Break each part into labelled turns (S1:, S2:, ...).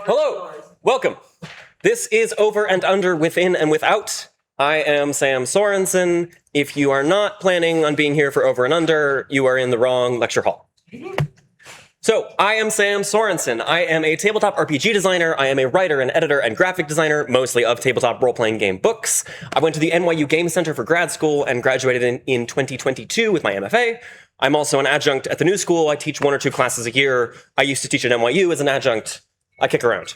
S1: Hello, welcome. This is Over and Under, Within and Without. I am Sam Sorensen. If you are not planning on being here for Over and Under, you are in the wrong lecture hall. So, I am Sam Sorensen. I am a tabletop RPG designer. I am a writer and editor and graphic designer, mostly of tabletop role-playing game books. I went to the NYU Game Center for grad school and graduated in 2022 with my MFA. I'm also an adjunct at the new school. I teach 1 or 2 classes a year. I used to teach at NYU as an adjunct. I kick around.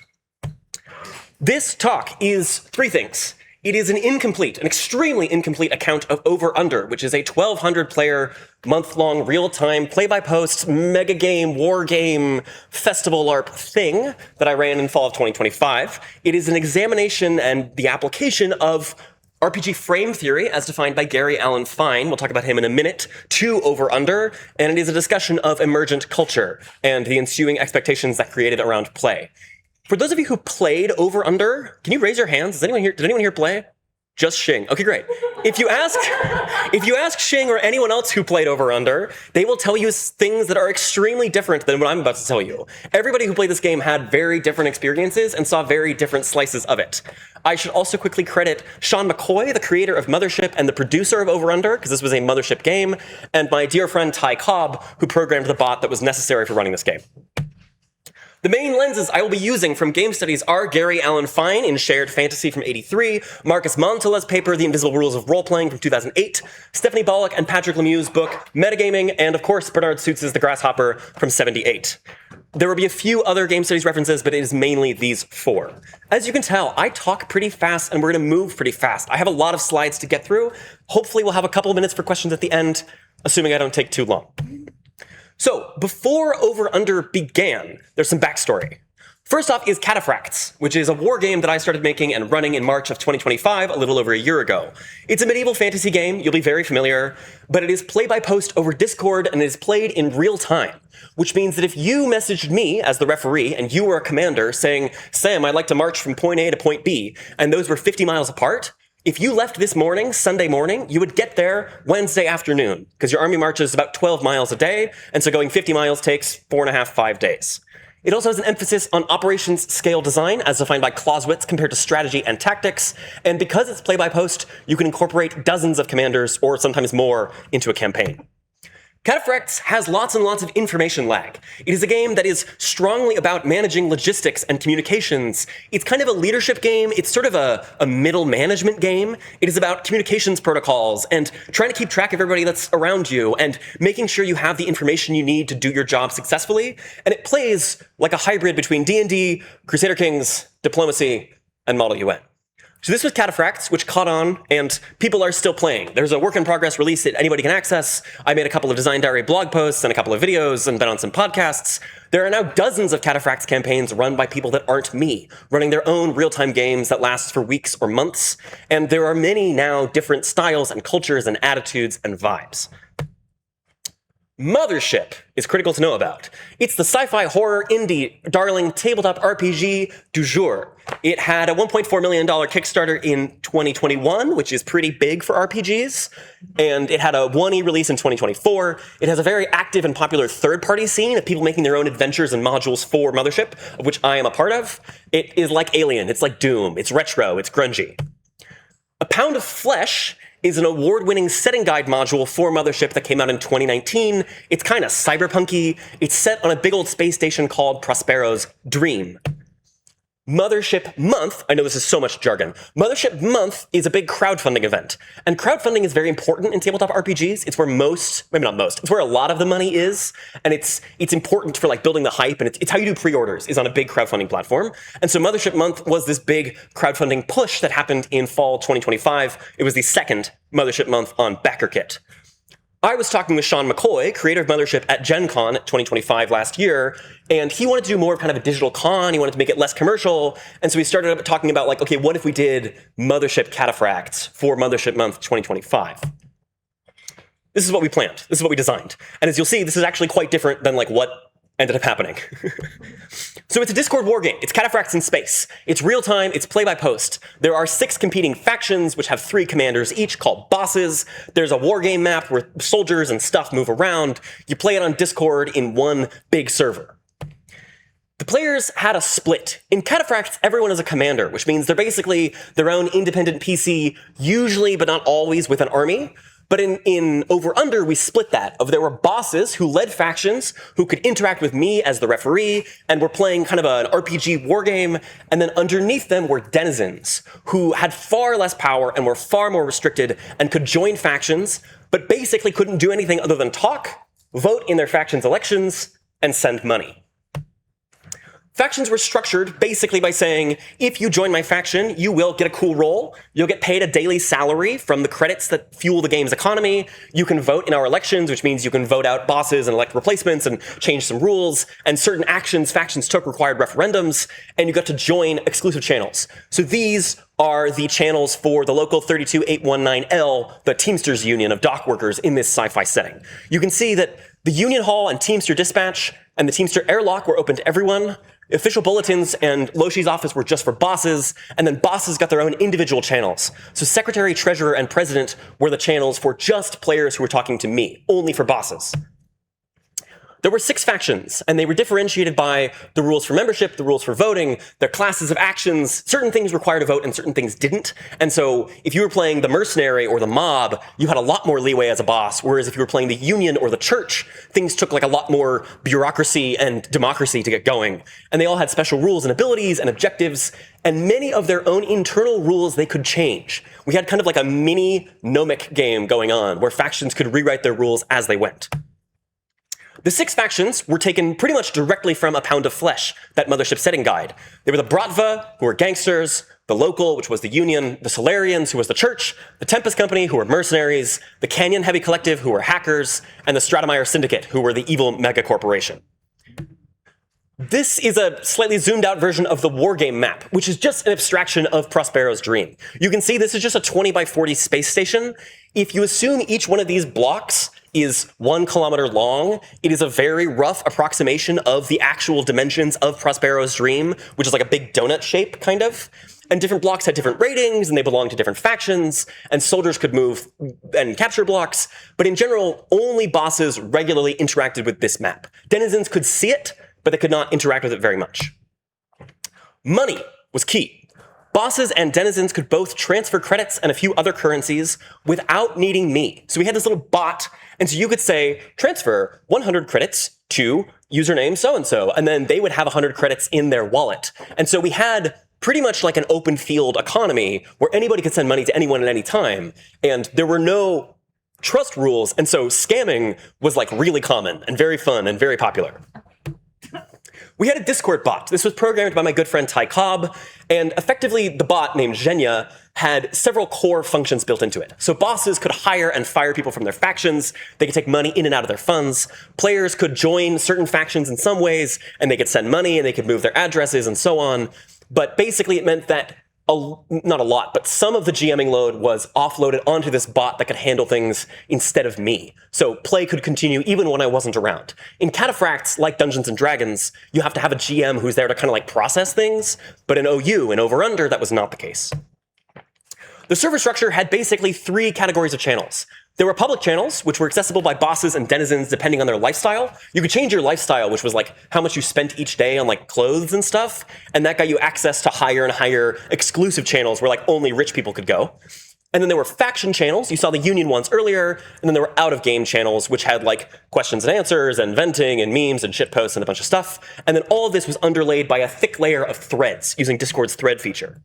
S1: This talk is 3 things. It is an extremely incomplete account of Over Under, which is a 1,200 player, month-long, real-time, play-by-post, mega game, war game, festival LARP thing that I ran in fall of 2025. It is an examination and the application of RPG frame theory, as defined by Gary Allen Fine, we'll talk about him in a minute, to Over Under, and it is a discussion of emergent culture and the ensuing expectations that created around play. For those of you who played Over Under, can you raise your hands? Did anyone here play? Just Shing. Okay, great. If you ask Shing or anyone else who played Over Under, they will tell you things that are extremely different than what I'm about to tell you. Everybody who played this game had very different experiences and saw very different slices of it. I should also quickly credit Sean McCoy, the creator of Mothership and the producer of Over Under, because this was a Mothership game, and my dear friend Ty Cobb, who programmed the bot that was necessary for running this game. The main lenses I will be using from game studies are Gary Allen Fine in Shared Fantasy from '83, Marcus Montela's paper, The Invisible Rules of Role-Playing from 2008, Stephanie Bollock and Patrick Lemieux's book, Metagaming, and of course, Bernard Suitz's The Grasshopper from '78. There will be a few other game studies references, but it is mainly these 4. As you can tell, I talk pretty fast and we're going to move pretty fast. I have a lot of slides to get through. Hopefully we'll have a couple of minutes for questions at the end, assuming I don't take too long. So, before Over Under began, there's some backstory. First off is Cataphracts, which is a war game that I started making and running in March of 2025, a little over a year ago. It's a medieval fantasy game, you'll be very familiar, but it is play-by-post over Discord and it is played in real time, which means that if you messaged me as the referee and you were a commander saying, Sam, I'd like to march from point A to point B, and those were 50 miles apart, if you left this morning, Sunday morning, you would get there Wednesday afternoon, because your army marches about 12 miles a day, and so going 50 miles takes 4.5, 5 days. It also has an emphasis on operations scale design, as defined by Clausewitz, compared to strategy and tactics, and because it's play-by-post, you can incorporate dozens of commanders, or sometimes more, into a campaign. Cataphracts has lots and lots of information lag. It is a game that is strongly about managing logistics and communications. It's kind of a leadership game. It's sort of a middle management game. It is about communications protocols and trying to keep track of everybody that's around you and making sure you have the information you need to do your job successfully. And it plays like a hybrid between D&D, Crusader Kings, Diplomacy, and Model UN. So this was Cataphracts, which caught on, and people are still playing. There's a work-in-progress release that anybody can access. I made a couple of Design Diary blog posts and a couple of videos and been on some podcasts. There are now dozens of Cataphracts campaigns run by people that aren't me, running their own real-time games that last for weeks or months. And there are many now different styles and cultures and attitudes and vibes. Mothership is critical to know about. It's the sci-fi horror indie darling tabletop RPG du jour. It had a $1.4 million Kickstarter in 2021, which is pretty big for RPGs, and it had a 1E release in 2024. It has a very active and popular third-party scene of people making their own adventures and modules for Mothership, of which I am a part of. It is like Alien, it's like Doom, it's retro, it's grungy. A Pound of Flesh is an award-winning setting guide module for Mothership that came out in 2019. It's kind of cyberpunky. It's set on a big old space station called Prospero's Dream. Mothership Month, I know this is so much jargon, Mothership Month is a big crowdfunding event. And crowdfunding is very important in tabletop RPGs. It's where it's where a lot of the money is. And it's important for like building the hype, and it's how you do pre-orders, is on a big crowdfunding platform. And so Mothership Month was this big crowdfunding push that happened in fall 2025. It was the second Mothership Month on BackerKit. I was talking with Sean McCoy, creator of Mothership, at Gen Con 2025 last year, and he wanted to do more of kind of a digital con. He wanted to make it less commercial, and so we started up talking about, like, okay, what if we did Mothership Cataphracts for Mothership Month 2025? This is what we planned. This is what we designed. And as you'll see, this is actually quite different than, like, what ended up happening. So it's a Discord war game. It's Cataphracts in space. It's real-time. It's play-by-post. There are 6 competing factions, which have 3 commanders each, called bosses. There's a war game map where soldiers and stuff move around. You play it on Discord in one big server. The players had a split. In Cataphracts, everyone is a commander, which means they're basically their own independent PC, usually but not always with an army. But in Over Under, we split that. There were bosses who led factions, who could interact with me as the referee, and were playing kind of an RPG war game. And then underneath them were denizens, who had far less power and were far more restricted and could join factions, but basically couldn't do anything other than talk, vote in their factions' elections, and send money. Factions were structured basically by saying, if you join my faction, you will get a cool role. You'll get paid a daily salary from the credits that fuel the game's economy. You can vote in our elections, which means you can vote out bosses and elect replacements and change some rules. And certain actions factions took required referendums, and you got to join exclusive channels. So these are the channels for the local 32819L, the Teamsters Union of dock workers in this sci-fi setting. You can see that the Union Hall and Teamster Dispatch and the Teamster Airlock were open to everyone. Official bulletins and Loshi's office were just for bosses, and then bosses got their own individual channels. So secretary, treasurer, and president were the channels for just players who were talking to me, only for bosses. There were 6 factions, and they were differentiated by the rules for membership, the rules for voting, their classes of actions. Certain things required a vote and certain things didn't. And so if you were playing the mercenary or the mob, you had a lot more leeway as a boss, whereas if you were playing the union or the church, things took like a lot more bureaucracy and democracy to get going. And they all had special rules and abilities and objectives, and many of their own internal rules they could change. We had kind of like a mini gnomic game going on, where factions could rewrite their rules as they went. The 6 factions were taken pretty much directly from A Pound of Flesh, that Mothership setting guide. They were the Bratva, who were gangsters, the Local, which was the Union, the Solarians, who was the Church, the Tempest Company, who were mercenaries, the Canyon Heavy Collective, who were hackers, and the Stratemeyer Syndicate, who were the evil mega-corporation. This is a slightly zoomed out version of the Wargame map, which is just an abstraction of Prospero's Dream. You can see this is just a 20 by 40 space station. If you assume each one of these blocks is 1 kilometer long, it is a very rough approximation of the actual dimensions of Prospero's Dream, which is like a big donut shape, kind of. And different blocks had different ratings, and they belonged to different factions, and soldiers could move and capture blocks. But in general, only bosses regularly interacted with this map. Denizens could see it, but they could not interact with it very much. Money was key. Bosses and denizens could both transfer credits and a few other currencies without needing me. So we had this little bot, and so you could say, transfer 100 credits to username so-and-so, and then they would have 100 credits in their wallet. And so we had pretty much like an open field economy where anybody could send money to anyone at any time, and there were no trust rules, and so scamming was like really common and very fun and very popular. We had a Discord bot. This was programmed by my good friend Ty Cobb, and effectively the bot named Zhenya had several core functions built into it. So bosses could hire and fire people from their factions, they could take money in and out of their funds, players could join certain factions in some ways, and they could send money, and they could move their addresses and so on. But basically it meant that not a lot, but some of the GMing load was offloaded onto this bot that could handle things instead of me. So play could continue even when I wasn't around. In Cataphracts, like Dungeons & Dragons, you have to have a GM who's there to kind of like process things, but in OU and Over Under, that was not the case. The server structure had basically 3 categories of channels. There were public channels, which were accessible by bosses and denizens depending on their lifestyle. You could change your lifestyle, which was like how much you spent each day on like clothes and stuff, and that got you access to higher and higher exclusive channels where like only rich people could go. And then there were faction channels. You saw the Union ones earlier, and then there were out-of-game channels, which had like questions and answers and venting and memes and shitposts and a bunch of stuff. And then all of this was underlaid by a thick layer of threads using Discord's thread feature.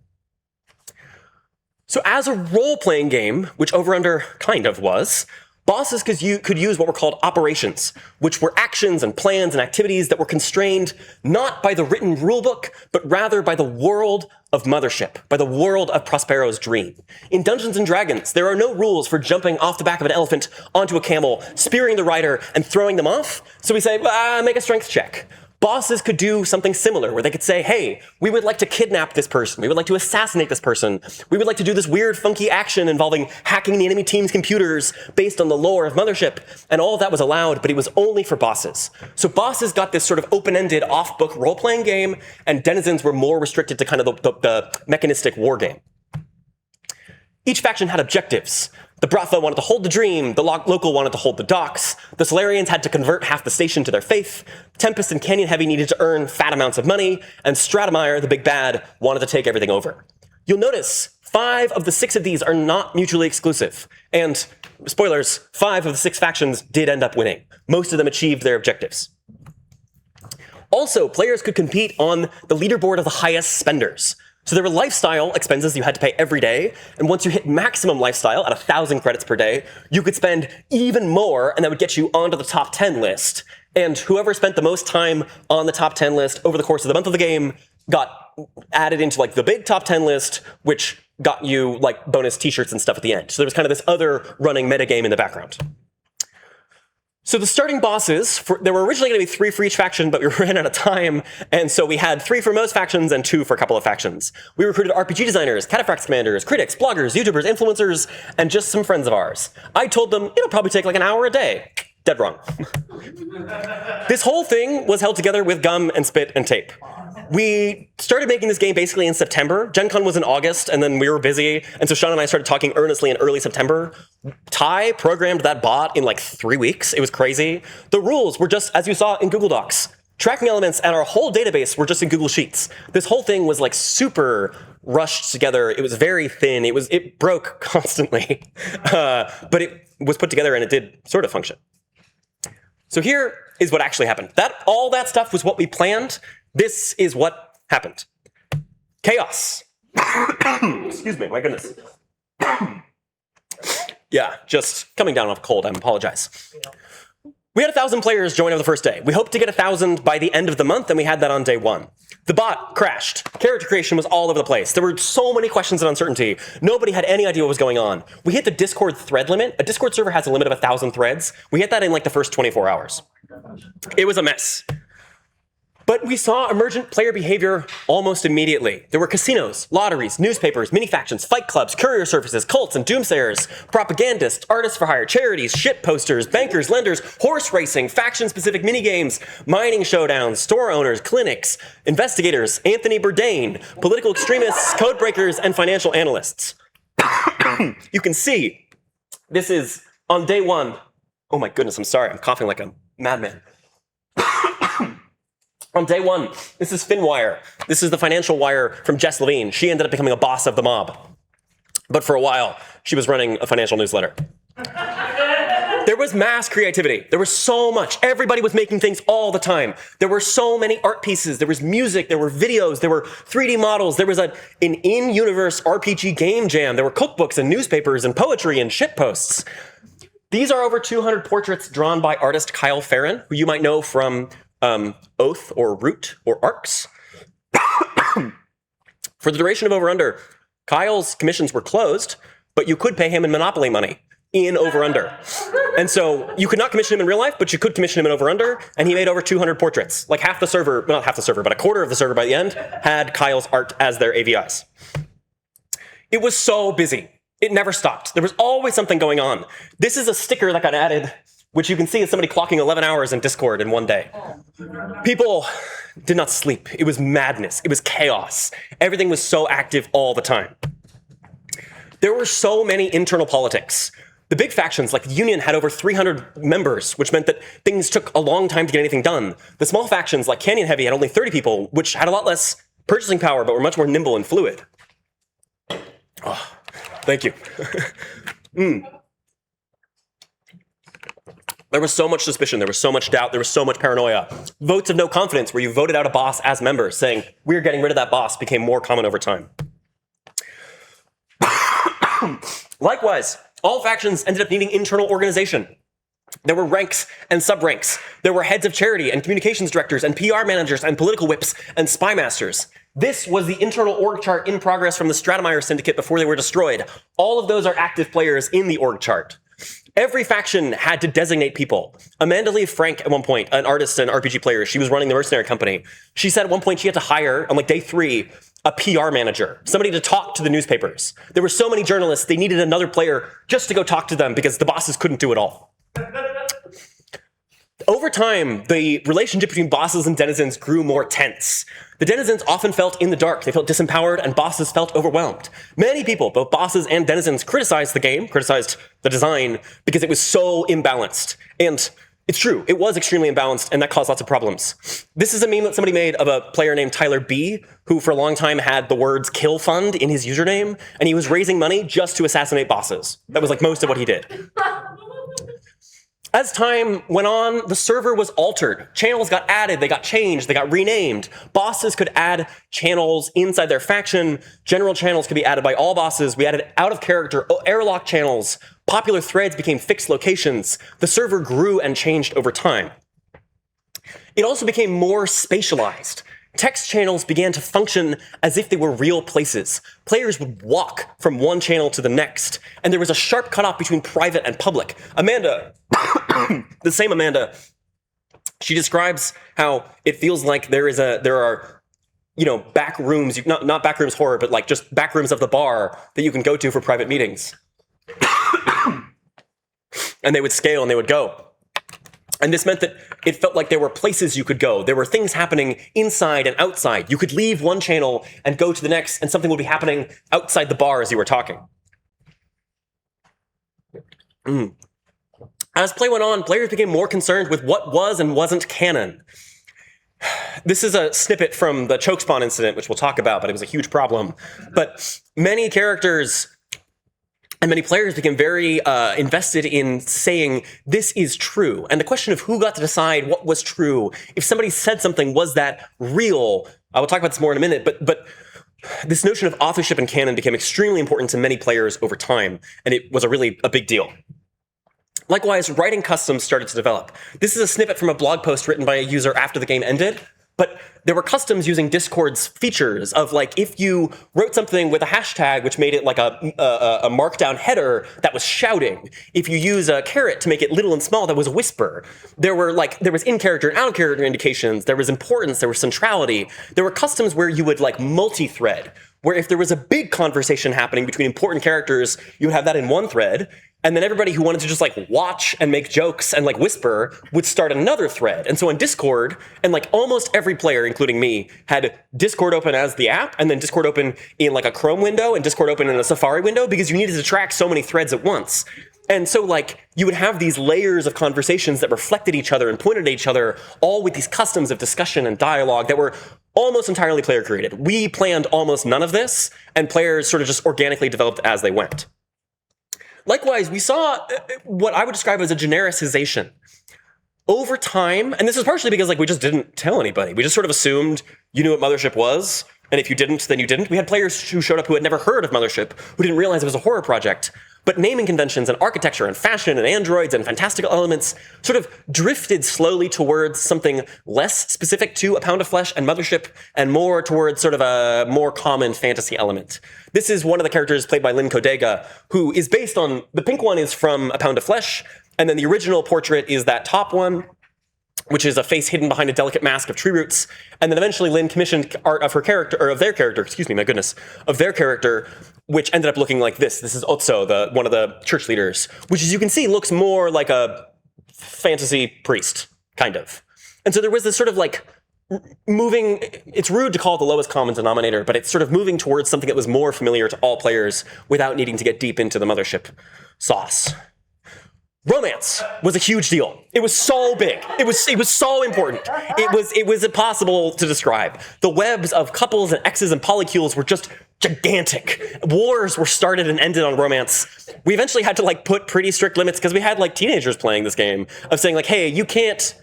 S1: So as a role-playing game, which Over Under kind of was, bosses could use what were called operations, which were actions and plans and activities that were constrained not by the written rulebook, but rather by the world of Mothership, by the world of Prospero's Dream. In Dungeons & Dragons, there are no rules for jumping off the back of an elephant onto a camel, spearing the rider, and throwing them off. So we say, make a strength check. Bosses could do something similar, where they could say, hey, we would like to kidnap this person. We would like to assassinate this person. We would like to do this weird, funky action involving hacking the enemy team's computers based on the lore of Mothership. And all of that was allowed, but it was only for bosses. So bosses got this sort of open-ended, off-book role-playing game, and denizens were more restricted to kind of the mechanistic war game. Each faction had objectives. The Bratha wanted to hold the dream, the local wanted to hold the docks, the Solarians had to convert half the station to their faith, Tempest and Canyon Heavy needed to earn fat amounts of money, and Stratemeyer, the big bad, wanted to take everything over. You'll notice 5 of the 6 of these are not mutually exclusive. And, spoilers, 5 of the 6 factions did end up winning. Most of them achieved their objectives. Also, players could compete on the leaderboard of the highest spenders. So there were lifestyle expenses you had to pay every day, and once you hit maximum lifestyle at 1,000 credits per day, you could spend even more, and that would get you onto the top 10 list. And whoever spent the most time on the top 10 list over the course of the month of the game got added into like the big top 10 list, which got you like bonus t-shirts and stuff at the end. So there was kind of this other running metagame in the background. So the starting bosses, there were originally going to be 3 for each faction, but we ran out of time, and so we had 3 for most factions and 2 for a couple of factions. We recruited RPG designers, cataphracts commanders, critics, bloggers, YouTubers, influencers, and just some friends of ours. I told them it'll probably take like an hour a day. Dead wrong. This whole thing was held together with gum and spit and tape. We started making this game basically in September. Gen Con was in August, and then we were busy, and so Sean and I started talking earnestly in early September. Ty programmed that bot in like 3 weeks. It was crazy. The rules were just, as you saw, in Google Docs. Tracking elements and our whole database were just in Google Sheets. This whole thing was like super rushed together. It was very thin. It broke constantly, but it was put together and it did sort of function. So here is what actually happened. All that stuff was what we planned. This is what happened. Chaos. Excuse me, my goodness. Yeah, just coming down off cold, I apologize. We had 1,000 players join over the first day. We hoped to get 1,000 by the end of the month, and we had that on day 1. The bot crashed. Character creation was all over the place. There were so many questions and uncertainty. Nobody had any idea what was going on. We hit the Discord thread limit. A Discord server has a limit of 1,000 threads. We hit that in like the first 24 hours. It was a mess. But we saw emergent player behavior almost immediately. There were casinos, lotteries, newspapers, mini-factions, fight clubs, courier services, cults and doomsayers, propagandists, artists for hire, charities, ship posters, bankers, lenders, horse racing, faction-specific minigames, mining showdowns, store owners, clinics, investigators, Anthony Bourdain, political extremists, code breakers, and financial analysts. You can see, this is on day 1. Oh my goodness, I'm sorry, I'm coughing like a madman. On day 1, this is FinWire. This is the financial wire from Jess Levine. She ended up becoming a boss of the mob. But for a while, she was running a financial newsletter. There was mass creativity. There was so much. Everybody was making things all the time. There were so many art pieces. There was music. There were videos. There were 3D models. There was an in-universe RPG game jam. There were cookbooks and newspapers and poetry and shitposts. These are over 200 portraits drawn by artist Kyle Farron, who you might know from Oath or Root or Arcs. For the duration of Over Under, Kyle's commissions were closed, but you could pay him in Monopoly money in Over Under. And so you could not commission him in real life, but you could commission him in Over Under, and he made over 200 portraits. Like half the server, not half the server, but a quarter of the server by the end had Kyle's art as their AVIs. It was so busy. It never stopped. There was always something going on. This is a sticker that got added, which you can see is somebody clocking 11 hours in Discord in one day. People did not sleep. It was madness. It was chaos. Everything was so active all the time. There were so many internal politics. The big factions, like the Union, had over 300 members, which meant that things took a long time to get anything done. The small factions, like Canyon Heavy, had only 30 people, which had a lot less purchasing power, but were much more nimble and fluid. Oh, thank you. There was so much suspicion, there was so much doubt, there was so much paranoia. Votes of no confidence, where you voted out a boss as members, saying, we're getting rid of that boss, became more common over time. Likewise, all factions ended up needing internal organization. There were ranks and sub-ranks. There were heads of charity and communications directors and PR managers and political whips and spy masters. This was the internal org chart in progress from the Stratemeyer Syndicate before they were destroyed. All of those are active players in the org chart. Every faction had to designate people. Amanda Lee Frank, at one point, an artist and RPG player, she was running the mercenary company. She said at one point she had to hire, on like day 3, a PR manager, somebody to talk to the newspapers. There were so many journalists, they needed another player just to go talk to them because the bosses couldn't do it all. Over time, the relationship between bosses and denizens grew more tense. The denizens often felt in the dark, they felt disempowered, and bosses felt overwhelmed. Many people, both bosses and denizens, criticized the game, criticized the design, because it was so imbalanced. And it's true, it was extremely imbalanced, and that caused lots of problems. This is a meme that somebody made of a player named Tyler B, who for a long time had the words kill fund in his username, and he was raising money just to assassinate bosses. That was like most of what he did. As time went on, the server was altered. Channels got added, they got changed, they got renamed. Bosses could add channels inside their faction. General channels could be added by all bosses. We added out-of-character airlock channels. Popular threads became fixed locations. The server grew and changed over time. It also became more spatialized. Text channels began to function as if they were real places. Players would walk from one channel to the next, and there was a sharp cutoff between private and public. Amanda, the same Amanda, she describes how it feels like there are back rooms, not back rooms horror, but like just back rooms of the bar that you can go to for private meetings. And they would scale and they would go. And this meant that it felt like there were places you could go. There were things happening inside and outside. You could leave one channel and go to the next, and something would be happening outside the bar as you were talking. As play went on, players became more concerned with what was and wasn't canon. This is a snippet from the Chokespawn incident, which we'll talk about, but it was a huge problem. But many characters and many players became very invested in saying, this is true. And the question of who got to decide what was true, if somebody said something, was that real? I will talk about this more in a minute, but this notion of authorship and canon became extremely important to many players over time, and it was a big deal. Likewise, writing customs started to develop. This is a snippet from a blog post written by a user after the game ended. But there were customs using Discord's features of, like, if you wrote something with a hashtag which made it like a markdown header that was shouting. If you use a caret to make it little and small, that was a whisper. There was in-character and out-of-character indications. There was importance. There was centrality. There were customs where you would, like, multi-thread, where if there was a big conversation happening between important characters, you would have that in one thread. And then everybody who wanted to just like watch and make jokes and like whisper would start another thread. And so in Discord, and like almost every player, including me, had Discord open as the app, and then Discord open in like a Chrome window and Discord open in a Safari window, because you needed to track so many threads at once. And so like you would have these layers of conversations that reflected each other and pointed at each other, all with these customs of discussion and dialogue that were almost entirely player created. We planned almost none of this, and players sort of just organically developed as they went. Likewise, we saw what I would describe as a genericization. Over time, and this is partially because like we just didn't tell anybody. We just sort of assumed you knew what Mothership was, and if you didn't, then you didn't. We had players who showed up who had never heard of Mothership, who didn't realize it was a horror project. But naming conventions and architecture and fashion and androids and fantastical elements sort of drifted slowly towards something less specific to A Pound of Flesh and Mothership, and more towards sort of a more common fantasy element. This is one of the characters played by Lynn Kodega, who is based on, the pink one is from A Pound of Flesh, and then the original portrait is that top one, which is a face hidden behind a delicate mask of tree roots. And then eventually Lynn commissioned art of her character, or of their character, of their character, which ended up looking like this. This is Otso, one of the church leaders, which, as you can see, looks more like a fantasy priest, kind of. And so there was this sort of like moving, it's rude to call it the lowest common denominator, but it's sort of moving towards something that was more familiar to all players without needing to get deep into the Mothership sauce. Romance was a huge deal. It was so big. It was so important. It was impossible to describe. The webs of couples and exes and polycules were just gigantic. Wars were started and ended on romance. We eventually had to like put pretty strict limits because we had like teenagers playing this game of saying like, hey, you can't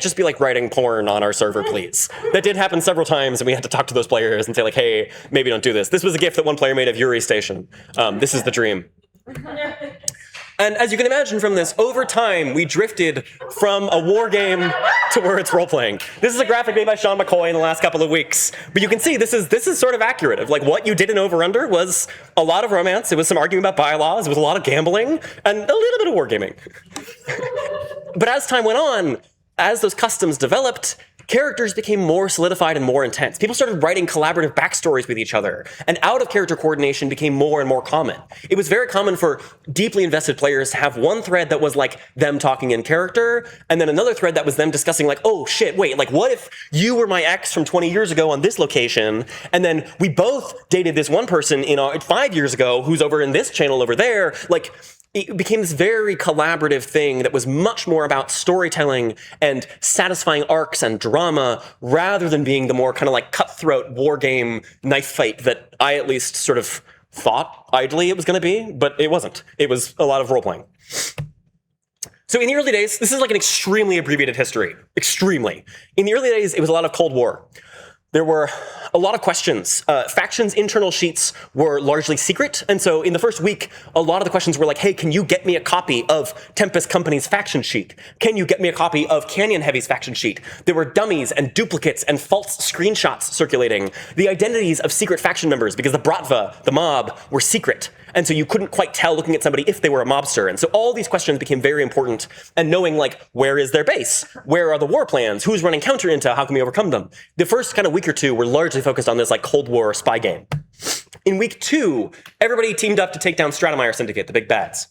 S1: just be like writing porn on our server, please. That did happen several times, and we had to talk to those players and say like, hey, maybe don't do this. This was a gift that one player made of Yuri Station. This is the dream. And as you can imagine from this, over time, we drifted from a war game towards role-playing. This is a graphic made by Sean McCoy in the last couple of weeks. But you can see this is sort of accurate of like what you did in Over Under was a lot of romance. It was some arguing about bylaws. It was a lot of gambling and a little bit of wargaming. But as time went on, as those customs developed, characters became more solidified and more intense. People started writing collaborative backstories with each other, and out-of-character coordination became more and more common. It was very common for deeply invested players to have one thread that was like them talking in character, and then another thread that was them discussing like, oh shit, wait, like what if you were my ex from 20 years ago on this location, and then we both dated this one person 5 years ago who's over in this channel over there, like, it became this very collaborative thing that was much more about storytelling and satisfying arcs and drama rather than being the more kind of like cutthroat war game knife fight that I at least sort of thought idly it was going to be, but it wasn't. It was a lot of role-playing. So in the early days, this is like an extremely abbreviated history. Extremely. In the early days, it was a lot of Cold War. There were a lot of questions. Factions' internal sheets were largely secret, and so in the first week, a lot of the questions were like, hey, can you get me a copy of Tempest Company's faction sheet? Can you get me a copy of Canyon Heavy's faction sheet? There were dummies and duplicates and false screenshots circulating. The identities of secret faction members, because the Bratva, the mob, were secret, and so you couldn't quite tell looking at somebody if they were a mobster. And so all these questions became very important, and knowing like, where is their base? Where are the war plans? Who's running counter intel? How can we overcome them? The first kind of week or two were largely focused on this like Cold War spy game. In week 2, everybody teamed up to take down Stratemeyer Syndicate, the big bads.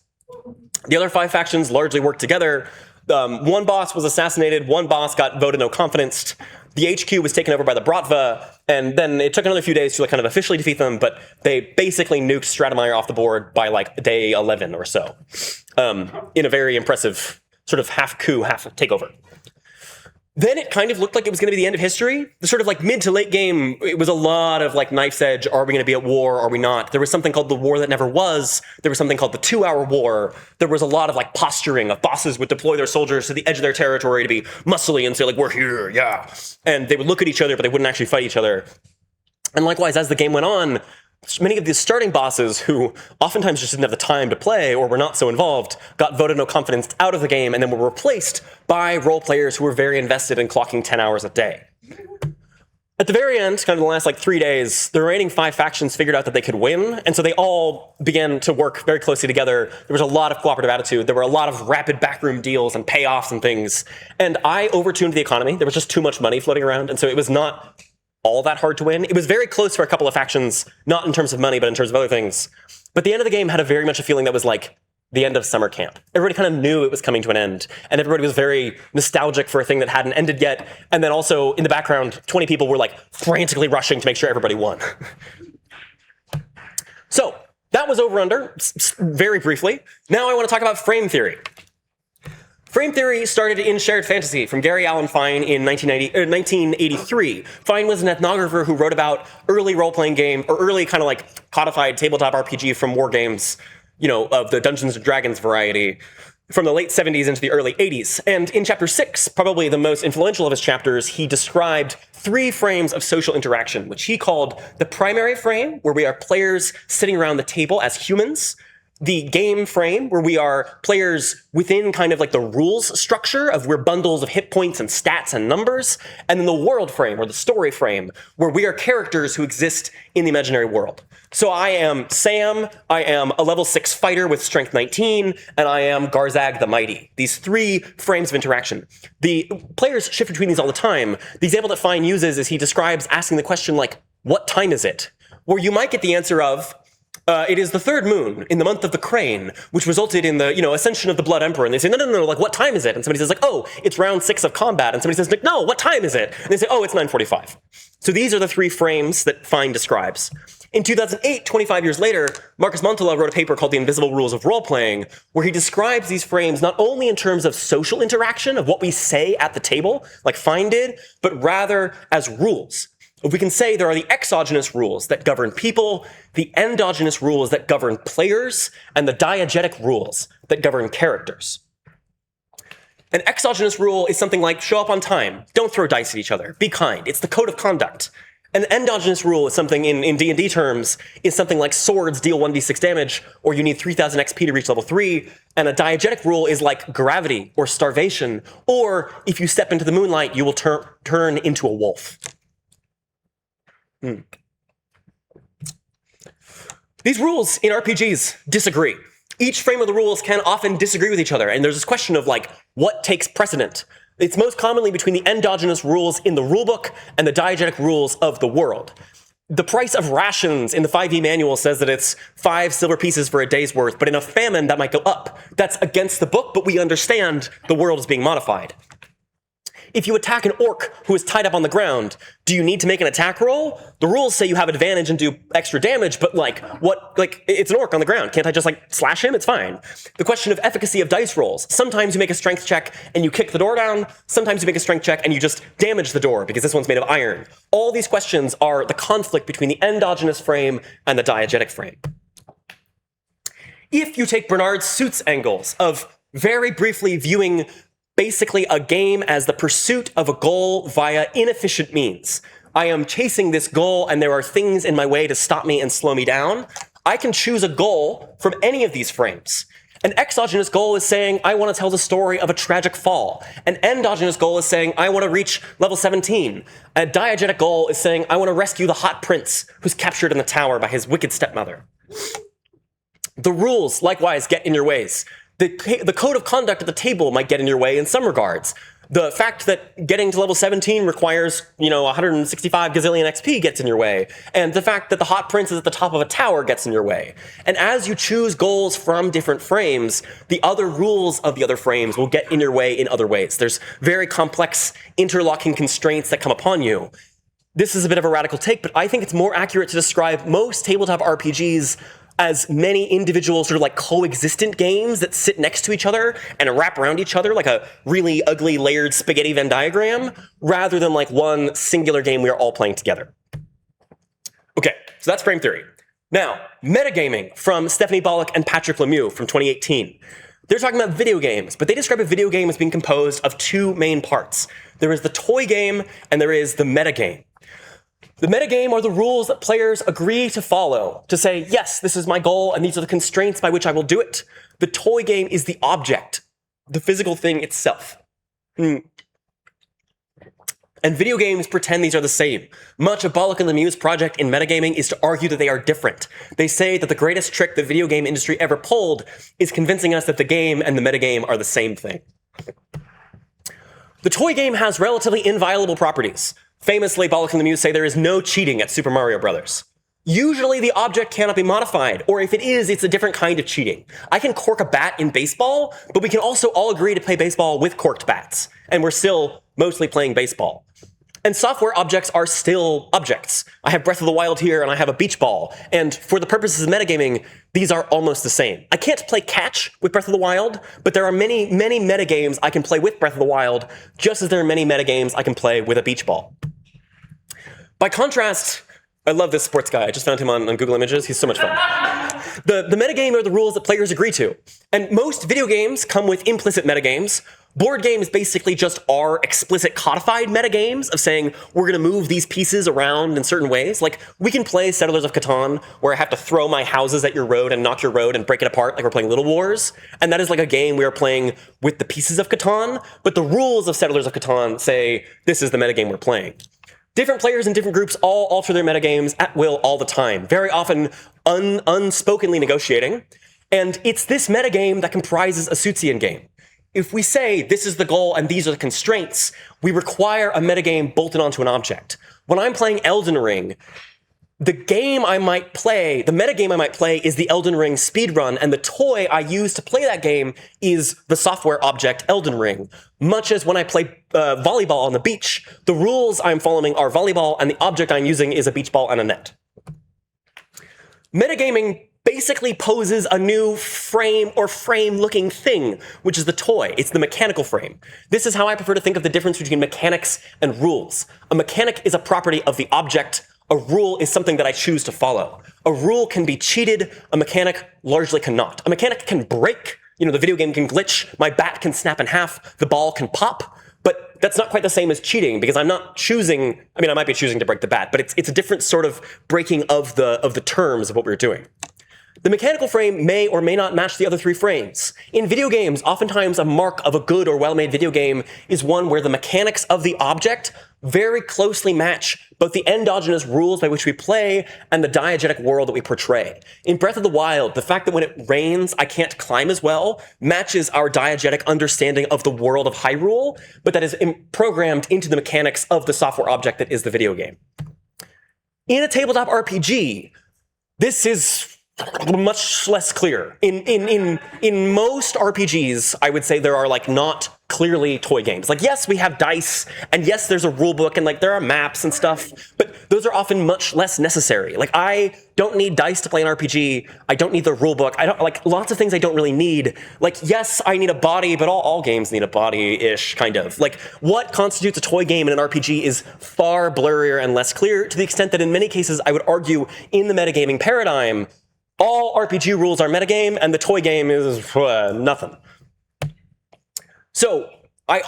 S1: The other 5 factions largely worked together. One boss was assassinated, one boss got voted no confidence. The HQ was taken over by the Bratva, and then it took another few days to like kind of officially defeat them, but they basically nuked Stratemeyer off the board by like day 11 or so, in a very impressive sort of half coup, half takeover. Then it kind of looked like it was going to be the end of history. The sort of like mid to late game, it was a lot of like knife's edge. Are we going to be at war? Are we not? There was something called the war that never was. There was something called the 2-hour war. There was a lot of like posturing of bosses would deploy their soldiers to the edge of their territory to be muscly and say like, we're here, yeah. And they would look at each other, but they wouldn't actually fight each other. And likewise, as the game went on, many of the starting bosses who oftentimes just didn't have the time to play or were not so involved got voted no confidence out of the game and then were replaced by role players who were very invested in clocking 10 hours a day. At the very end, kind of the last like 3 days, the remaining 5 factions figured out that they could win, and so they all began to work very closely together. There was a lot of cooperative attitude. There were a lot of rapid backroom deals and payoffs and things. And I overtuned the economy. There was just too much money floating around, and so it was not all that hard to win. It was very close for a couple of factions, not in terms of money, but in terms of other things. But the end of the game had a very much a feeling that was like the end of summer camp. Everybody kind of knew it was coming to an end, and everybody was very nostalgic for a thing that hadn't ended yet. And then also in the background, 20 people were like frantically rushing to make sure everybody won. So that was over under, very briefly. Now I want to talk about frame theory. Frame theory started in Shared Fantasy from Gary Allen Fine in 1983. Fine was an ethnographer who wrote about early role-playing game, or early kind of like codified tabletop RPG from war games, you know, of the Dungeons and Dragons variety, from the late 70s into the early 80s. And in chapter 6, probably the most influential of his chapters, he described 3 frames of social interaction, which he called the primary frame, where we are players sitting around the table as humans, the game frame, where we are players within kind of like the rules structure of we're bundles of hit points and stats and numbers, and then the world frame, or the story frame, where we are characters who exist in the imaginary world. So I am Sam, I am a level 6 fighter with strength 19, and I am Garzag the Mighty. These 3 frames of interaction. The players shift between these all the time. The example that Fine uses is he describes asking the question like, what time is it? Where you might get the answer of, it is the 3rd moon in the month of the crane, which resulted in the, ascension of the Blood Emperor. And they say, no, like, what time is it? And somebody says, like, oh, it's round 6 of combat. And somebody says, like, no, what time is it? And they say, oh, it's 9:45. So these are the 3 frames that Fine describes. In 2008, 25 years later, Marcus Montola wrote a paper called The Invisible Rules of Role-Playing, where he describes these frames not only in terms of social interaction, of what we say at the table, like Fine did, but rather as rules. We can say there are the exogenous rules that govern people, the endogenous rules that govern players, and the diegetic rules that govern characters. An exogenous rule is something like show up on time, don't throw dice at each other, be kind. It's the code of conduct. An endogenous rule is something in D&D terms, is something like swords deal 1d6 damage, or you need 3000 XP to reach level 3, and a diegetic rule is like gravity or starvation, or if you step into the moonlight, you will turn into a wolf. These rules in RPGs disagree. Each frame of the rules can often disagree with each other, and there's this question of like, what takes precedent? It's most commonly between the endogenous rules in the rulebook and the diegetic rules of the world. The price of rations in the 5e manual says that it's 5 silver pieces for a day's worth, but in a famine that might go up. That's against the book, but we understand the world is being modified. If you attack an orc who is tied up on the ground, do you need to make an attack roll? The rules say you have advantage and do extra damage, but it's an orc on the ground. Can't I just slash him? It's fine. The question of efficacy of dice rolls. Sometimes you make a strength check and you kick the door down. Sometimes you make a strength check and you just damage the door because this one's made of iron. All these questions are the conflict between the endogenous frame and the diegetic frame. If you take Bernard Suit's angles of very briefly viewing basically a game as the pursuit of a goal via inefficient means. I am chasing this goal and there are things in my way to stop me and slow me down. I can choose a goal from any of these frames. An exogenous goal is saying, I want to tell the story of a tragic fall. An endogenous goal is saying, I want to reach level 17. A diegetic goal is saying, I want to rescue the hot prince who's captured in the tower by his wicked stepmother. The rules, likewise, get in your ways. The code of conduct at the table might get in your way in some regards. The fact that getting to level 17 requires, 165 gazillion XP gets in your way. And the fact that the hot prince is at the top of a tower gets in your way. And as you choose goals from different frames, the other rules of the other frames will get in your way in other ways. There's very complex interlocking constraints that come upon you. This is a bit of a radical take, but I think it's more accurate to describe most tabletop RPGs as many individual sort of coexistent games that sit next to each other and wrap around each other like a really ugly layered spaghetti Venn diagram, rather than one singular game we are all playing together. Okay, so that's frame theory. Now, metagaming from Stephanie Bollock and Patrick Lemieux from 2018. They're talking about video games, but they describe a video game as being composed of two main parts. There is the toy game and there is the metagame. The metagame are the rules that players agree to follow, to say, yes, this is my goal, and these are the constraints by which I will do it. The toy game is the object, the physical thing itself. And video games pretend these are the same. Much of Bollock and Lemieux's project in metagaming is to argue that they are different. They say that the greatest trick the video game industry ever pulled is convincing us that the game and the metagame are the same thing. The toy game has relatively inviolable properties. Famously, Bollock and Lemieux say there is no cheating at Super Mario Bros. Usually the object cannot be modified, or if it is, it's a different kind of cheating. I can cork a bat in baseball, but we can also all agree to play baseball with corked bats, and we're still mostly playing baseball. And software objects are still objects. I have Breath of the Wild here, and I have a beach ball, and for the purposes of metagaming, these are almost the same. I can't play catch with Breath of the Wild, but there are many, many metagames I can play with Breath of the Wild, just as there are many metagames I can play with a beach ball. By contrast, I love this sports guy. I just found him on Google Images. He's so much fun. The metagame are the rules that players agree to. And most video games come with implicit metagames. Board games basically just are explicit codified metagames of saying, we're going to move these pieces around in certain ways. Like, we can play Settlers of Catan, where I have to throw my houses at your road and knock your road and break it apart like we're playing Little Wars. And that is like a game we are playing with the pieces of Catan. But the rules of Settlers of Catan say, this is the metagame we're playing. Different players in different groups all alter their metagames at will all the time, very often unspokenly negotiating. And it's this metagame that comprises a Suitsian game. If we say this is the goal and these are the constraints, we require a metagame bolted onto an object. When I'm playing Elden Ring, the game I might play, the metagame I might play is the Elden Ring speedrun, and the toy I use to play that game is the software object Elden Ring. Much as when I play volleyball on the beach, the rules I'm following are volleyball, and the object I'm using is a beach ball and a net. Metagaming basically poses a new frame or frame-looking thing, which is the toy. It's the mechanical frame. This is how I prefer to think of the difference between mechanics and rules. A mechanic is a property of the object. A rule is something that I choose to follow. A rule can be cheated. A mechanic largely cannot. A mechanic can break. The video game can glitch. My bat can snap in half. The ball can pop. But that's not quite the same as cheating, because I'm not choosing. I might be choosing to break the bat, but it's a different sort of breaking of the terms of what we're doing. The mechanical frame may or may not match the other 3 frames. In video games, oftentimes a mark of a good or well-made video game is one where the mechanics of the object very closely match both the endogenous rules by which we play and the diegetic world that we portray. In Breath of the Wild, the fact that when it rains, I can't climb as well matches our diegetic understanding of the world of Hyrule, but that is programmed into the mechanics of the software object that is the video game. In a tabletop RPG, this is much less clear. In most RPGs, I would say there are like not clearly toy games. Like, yes, we have dice, and yes, there's a rule book, and like there are maps and stuff, but those are often much less necessary. Like, I don't need dice to play an RPG. I don't need the rule book. I don't like lots of things I don't really need. Like, yes, I need a body, but all games need a body-ish, kind of. Like, what constitutes a toy game in an RPG is far blurrier and less clear, to the extent that in many cases, I would argue, in the metagaming paradigm, all RPG rules are metagame, and the toy game is nothing. So, I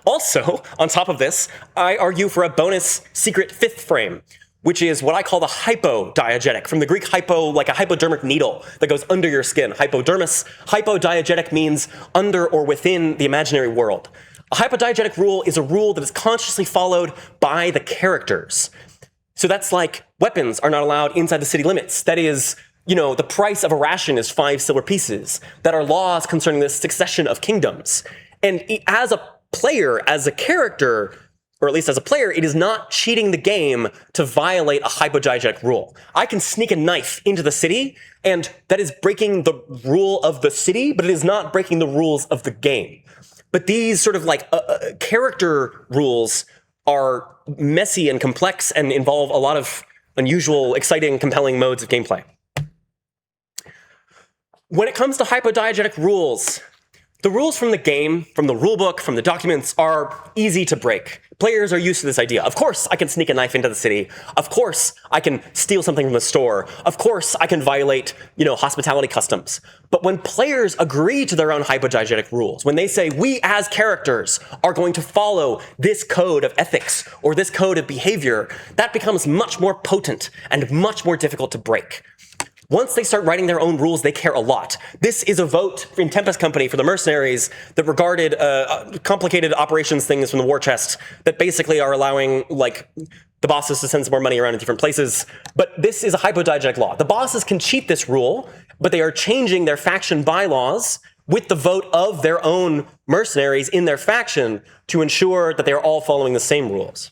S1: also, on top of this, I argue for a bonus secret 5th frame, which is what I call the hypodiegetic, from the Greek hypo, like a hypodermic needle that goes under your skin. Hypodermis. Hypodiegetic means under or within the imaginary world. A hypodiegetic rule is a rule that is consciously followed by the characters. So that's like weapons are not allowed inside the city limits. That is, you know, the price of a ration is 5 silver pieces. That are laws concerning the succession of kingdoms. And as a player, as a character, or at least as a player, it is not cheating the game to violate a hypodiegetic rule. I can sneak a knife into the city, and that is breaking the rule of the city, but it is not breaking the rules of the game. But these sort of like character rules are messy and complex and involve a lot of unusual, exciting, compelling modes of gameplay. When it comes to hypodiegetic rules, the rules from the game, from the rulebook, from the documents are easy to break. Players are used to this idea. Of course, I can sneak a knife into the city. Of course, I can steal something from the store. Of course, I can violate, hospitality customs. But when players agree to their own hypodiegetic rules, when they say, we as characters are going to follow this code of ethics or this code of behavior, that becomes much more potent and much more difficult to break. Once they start writing their own rules, they care a lot. This is a vote in Tempest Company for the mercenaries that regarded complicated operations things from the war chest that basically are allowing, the bosses to send some more money around in different places. But this is a hypodiegetic law. The bosses can cheat this rule, but they are changing their faction bylaws with the vote of their own mercenaries in their faction to ensure that they are all following the same rules.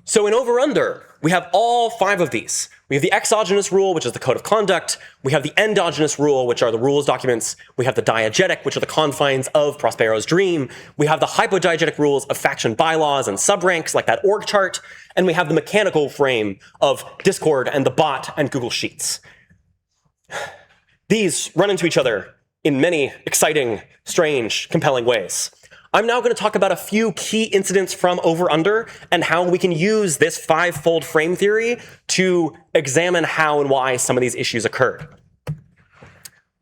S1: So in Over-Under, we have all 5 of these. We have the exogenous rule, which is the code of conduct. We have the endogenous rule, which are the rules documents. We have the diegetic, which are the confines of Prospero's dream. We have the hypodiegetic rules of faction bylaws and subranks, like that org chart. And we have the mechanical frame of Discord and the bot and Google Sheets. These run into each other in many exciting, strange, compelling ways. I'm now going to talk about a few key incidents from Over-Under and how we can use this 5-fold frame theory to examine how and why some of these issues occurred.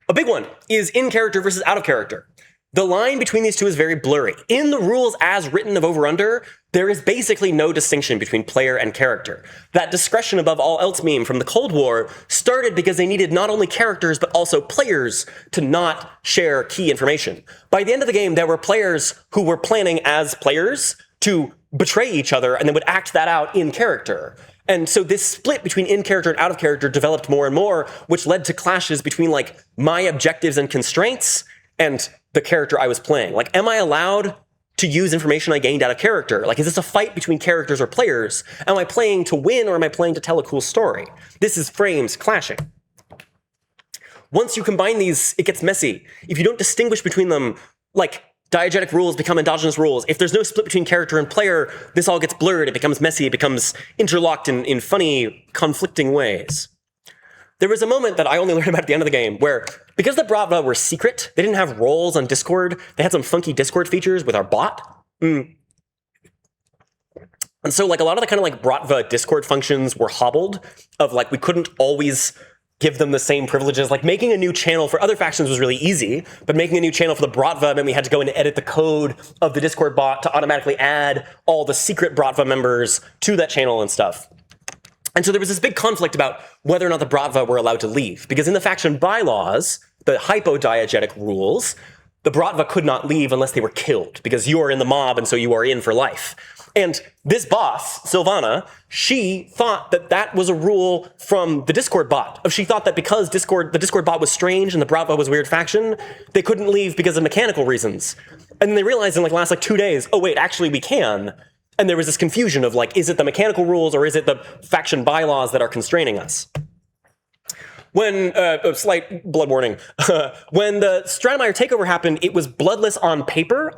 S1: A big one is in character versus out of character. The line between these two is very blurry. In the rules as written of Over-Under, there is basically no distinction between player and character. That discretion above all else meme from the Cold War started because they needed not only characters but also players to not share key information. By the end of the game, there were players who were planning as players to betray each other and then would act that out in character. And so this split between in character and out of character developed more and more, which led to clashes between my objectives and constraints and the character I was playing. Am I allowed to use information I gained out of character? Is this a fight between characters or players? Am I playing to win or am I playing to tell a cool story? This is frames clashing. Once you combine these, it gets messy. If you don't distinguish between them, diegetic rules become endogenous rules. If there's no split between character and player, this all gets blurred, it becomes messy, it becomes interlocked in funny, conflicting ways. There was a moment that I only learned about at the end of the game where, because the Bratva were secret, they didn't have roles on Discord, they had some funky Discord features with our bot. And so a lot of the kind of Bratva Discord functions were hobbled of we couldn't always give them the same privileges. Making a new channel for other factions was really easy, but making a new channel for the Bratva meant we had to go in and edit the code of the Discord bot to automatically add all the secret Bratva members to that channel and stuff. And so there was this big conflict about whether or not the Bratva were allowed to leave, because in the faction bylaws, the hypodiegetic rules, the Bratva could not leave unless they were killed, because you are in the mob and so you are in for life. And this boss, Sylvana, she thought that that was a rule from the Discord bot. She thought that because the Discord bot was strange and the Bratva was a weird faction, they couldn't leave because of mechanical reasons. And then they realized in the last 2 days, oh wait, actually we can. And there was this confusion of is it the mechanical rules or is it the faction bylaws that are constraining us? When, a slight blood warning, when the Stratemeyer takeover happened, it was bloodless on paper.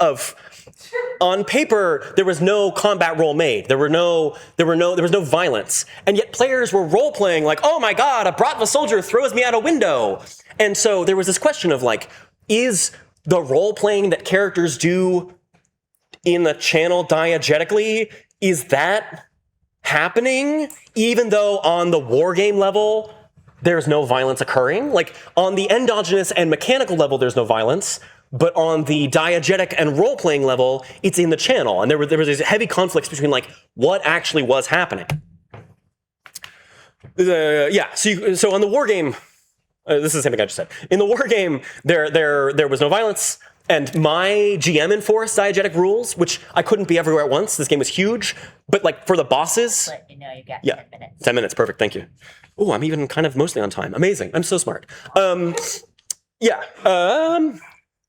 S1: On paper, there was no combat role made. There was no violence. And yet players were role-playing oh my god, a Bratva soldier throws me out a window. And so there was this question of is the role-playing that characters do in the channel diegetically, is that happening? Even though on the wargame level, there's no violence occurring. On the endogenous and mechanical level, there's no violence. But on the diegetic and role-playing level, it's in the channel. And there was these heavy conflicts between what actually was happening. So on the wargame, this is the same thing I just said. In the wargame, there was no violence. And my GM enforced diegetic rules, which I couldn't be everywhere at once. This game was huge. But for the bosses...
S2: Let you know you got
S1: 10
S2: minutes.
S1: 10 minutes, perfect, thank you. Oh, I'm even kind of mostly on time. Amazing, I'm so smart.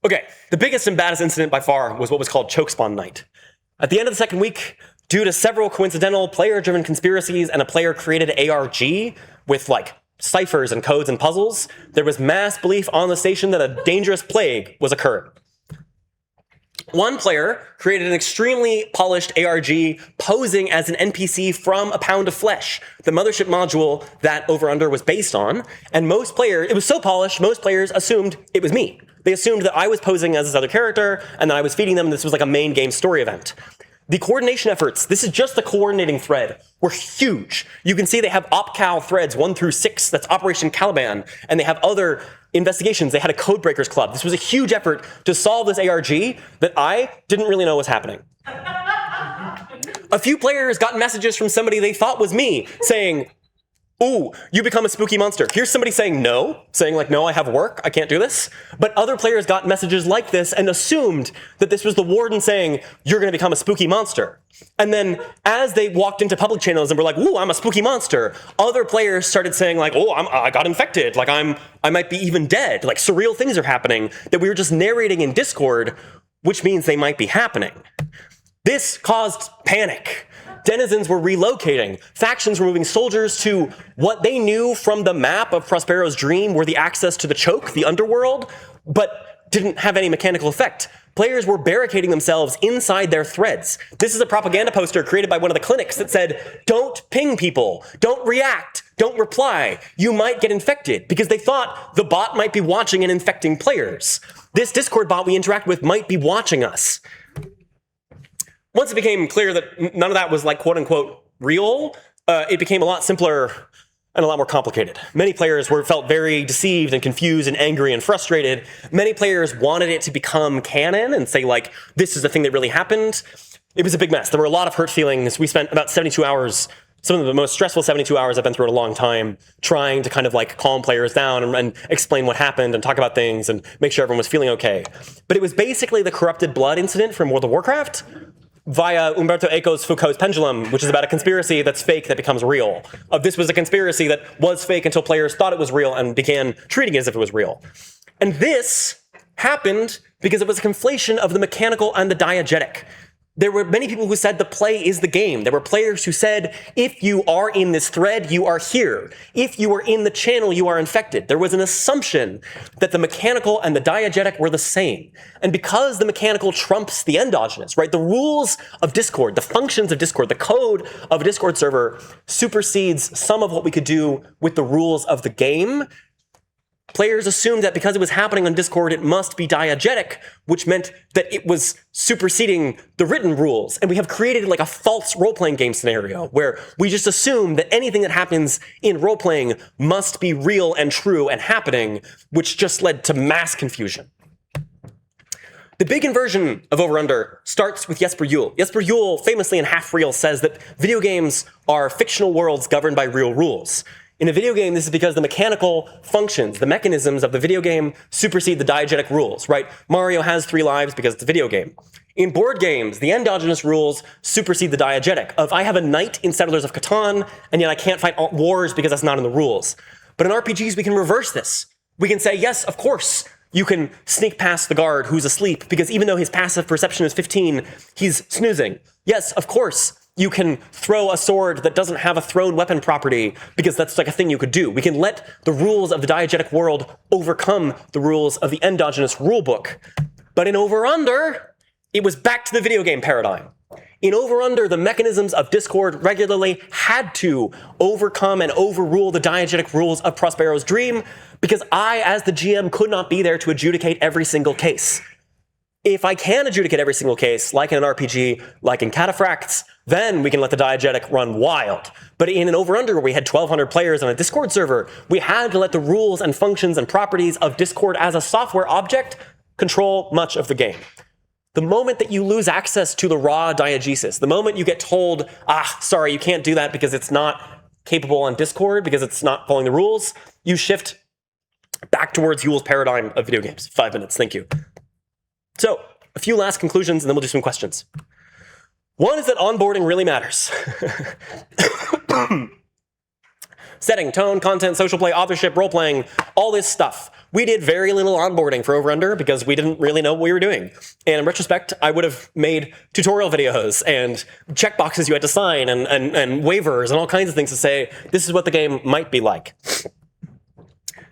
S1: Okay, the biggest and baddest incident by far was what was called Chokespawn Night. At the end of the second week, due to several coincidental player-driven conspiracies and a player-created ARG with ciphers and codes and puzzles, there was mass belief on the station that a dangerous plague was occurring. One player created an extremely polished ARG posing as an NPC from A Pound of Flesh, the mothership module that Over Under was based on, and it was so polished, most players assumed it was me. They assumed that I was posing as this other character, and that I was feeding them, and this was a main game story event. The coordination efforts, this is just the coordinating thread, were huge. You can see they have OpCal threads 1 through 6, that's Operation Caliban, and they have other investigations. They had a Codebreakers Club. This was a huge effort to solve this ARG that I didn't really know was happening. A few players got messages from somebody they thought was me saying, ooh, you become a spooky monster. Here's somebody saying no, no, I have work, I can't do this. But other players got messages like this and assumed that this was the warden saying, you're gonna become a spooky monster. And then as they walked into public channels and were ooh, I'm a spooky monster, other players started saying oh, I got infected, I might be even dead, surreal things are happening that we were just narrating in Discord, which means they might be happening. This caused panic. Denizens were relocating. Factions were moving soldiers to what they knew from the map of Prospero's Dream were the access to the choke, the underworld, but didn't have any mechanical effect. Players were barricading themselves inside their threads. This is a propaganda poster created by one of the clinics that said, don't ping people, don't react, don't reply, you might get infected, because they thought the bot might be watching and infecting players. This Discord bot we interact with might be watching us. Once it became clear that none of that was quote-unquote real, it became a lot simpler and a lot more complicated. Many players felt very deceived and confused and angry and frustrated. Many players wanted it to become canon and say this is the thing that really happened. It was a big mess. There were a lot of hurt feelings. We spent about 72 hours, some of the most stressful 72 hours I've been through in a long time, trying to kind of calm players down and explain what happened and talk about things and make sure everyone was feeling okay. But it was basically the corrupted blood incident from World of Warcraft, via Umberto Eco's Foucault's Pendulum, which is about a conspiracy that's fake that becomes real. This was a conspiracy that was fake until players thought it was real and began treating it as if it was real. And this happened because it was a conflation of the mechanical and the diegetic. There were many people who said the play is the game. There were players who said, if you are in this thread, you are here. If you are in the channel, you are infected. There was an assumption that the mechanical and the diegetic were the same. And because the mechanical trumps the endogenous, right? The rules of Discord, the functions of Discord, the code of a Discord server supersedes some of what we could do with the rules of the game. Players assumed that because it was happening on Discord, it must be diegetic, which meant that it was superseding the written rules. And we have created a false role-playing game scenario where we just assume that anything that happens in role-playing must be real and true and happening, which just led to mass confusion. The big inversion of over-under starts with Jesper Juhl. Jesper Juhl famously in Half Real says that video games are fictional worlds governed by real rules. In a video game, this is because the mechanical functions, the mechanisms of the video game supersede the diegetic rules, right? Mario has 3 lives because it's a video game. In board games, the endogenous rules supersede the diegetic of I have a knight in Settlers of Catan, and yet I can't fight wars because that's not in the rules. But in RPGs, we can reverse this. We can say, yes, of course, you can sneak past the guard who's asleep because even though his passive perception is 15, he's snoozing. Yes, of course, you can throw a sword that doesn't have a thrown weapon property because that's like a thing you could do. We can let the rules of the diegetic world overcome the rules of the endogenous rulebook. But in Over-Under, it was back to the video game paradigm. In Over-Under, the mechanisms of Discord regularly had to overcome and overrule the diegetic rules of Prospero's Dream because I, as the GM, could not be there to adjudicate every single case. If I can adjudicate every single case, like in an RPG, like in Cataphracts, then we can let the diegetic run wild. But in an Over-Under where we had 1,200 players on a Discord server, we had to let the rules and functions and properties of Discord as a software object control much of the game. The moment that you lose access to the raw diegesis, the moment you get told, sorry, you can't do that because it's not capable on Discord, because it's not following the rules, you shift back towards Juhl's paradigm of video games. 5 minutes, thank you. So, a few last conclusions, and then we'll do some questions. One is that onboarding really matters. Setting, tone, content, social play, authorship, role-playing, all this stuff. We did very little onboarding for Over-Under because we didn't really know what we were doing. And in retrospect, I would have made tutorial videos and checkboxes you had to sign and waivers and all kinds of things to say, this is what the game might be like.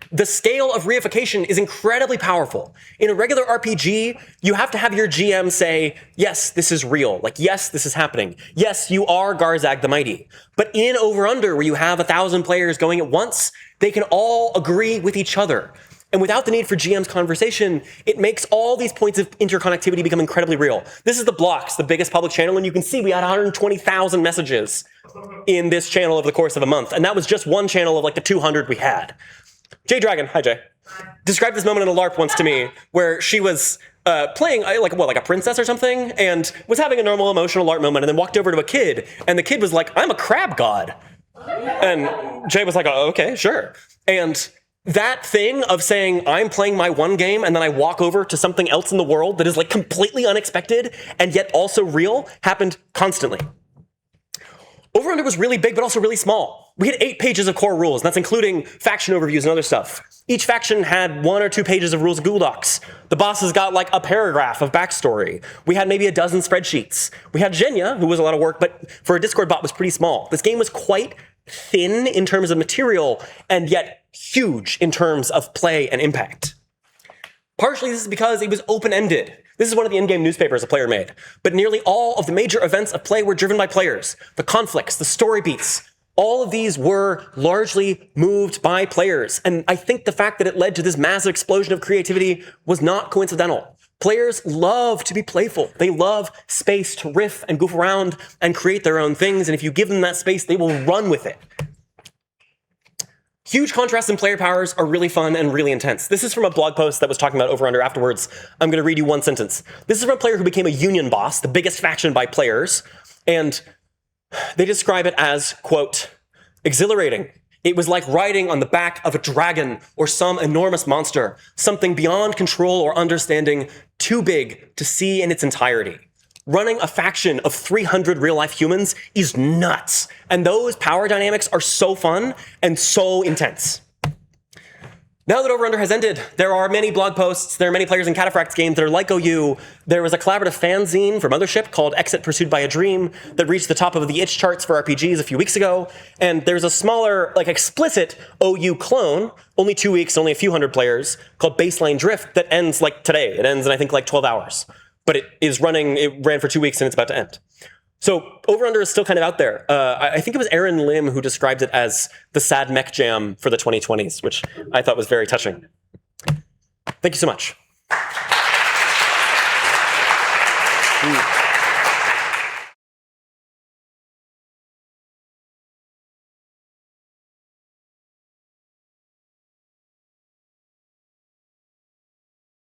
S1: The scale of reification is incredibly powerful. In a regular RPG, you have to have your GM say, yes, this is real. Like, yes, this is happening. Yes, you are Garzag the Mighty. But in Over-Under, where you have 1,000 players going at once, they can all agree with each other. And without the need for GM's conversation, it makes all these points of interconnectivity become incredibly real. This is the Blocks, the biggest public channel, and you can see we had 120,000 messages in this channel over the course of a month. And that was just one channel of like the 200 we had. Jay Dragon, hi Jay, described this moment in a LARP once to me where she was playing like a princess or something and was having a normal emotional LARP moment and then walked over to a kid and the kid was like, I'm a crab god. And Jay was like, oh, okay, sure. And that thing of saying I'm playing my one game and then I walk over to something else in the world that is like completely unexpected and yet also real happened constantly. Over-Under was really big, but also really small. We had 8 pages of core rules, and that's including faction overviews and other stuff. Each faction had 1 or 2 pages of rules of Google Docs. The bosses got like a paragraph of backstory. We had maybe a dozen spreadsheets. We had Zhenya, who was a lot of work, but for a Discord bot was pretty small. This game was quite thin in terms of material, and yet huge in terms of play and impact. Partially this is because it was open-ended. This is one of the in-game newspapers a player made. But nearly all of the major events of play were driven by players. The conflicts, the story beats, all of these were largely moved by players. And I think the fact that it led to this massive explosion of creativity was not coincidental. Players love to be playful. They love space to riff and goof around and create their own things. And if you give them that space, they will run with it. Huge contrasts in player powers are really fun and really intense. This is from a blog post that was talking about Over-Under afterwards. I'm going to read you one sentence. This is from a player who became a union boss, the biggest faction by players, and they describe it as, quote, exhilarating. It was like riding on the back of a dragon or some enormous monster, something beyond control or understanding, too big to see in its entirety. Running a faction of 300 real-life humans is nuts. And those power dynamics are so fun and so intense. Now that Over-Under has ended, there are many blog posts, there are many players in Cataphracts games that are like OU. There was a collaborative fanzine for Mothership called Exit Pursued by a Dream that reached the top of the itch charts for RPGs a few weeks ago. And there's a smaller, like explicit OU clone, only 2 weeks, only a few hundred players, called Baseline Drift that ends like today. It ends in, I think, like 12 hours. But it ran for 2 weeks and it's about to end. So Over-Under is still kind of out there. I think it was Aaron Lim who described it as the sad mech jam for the 2020s, which I thought was very touching. Thank you so much.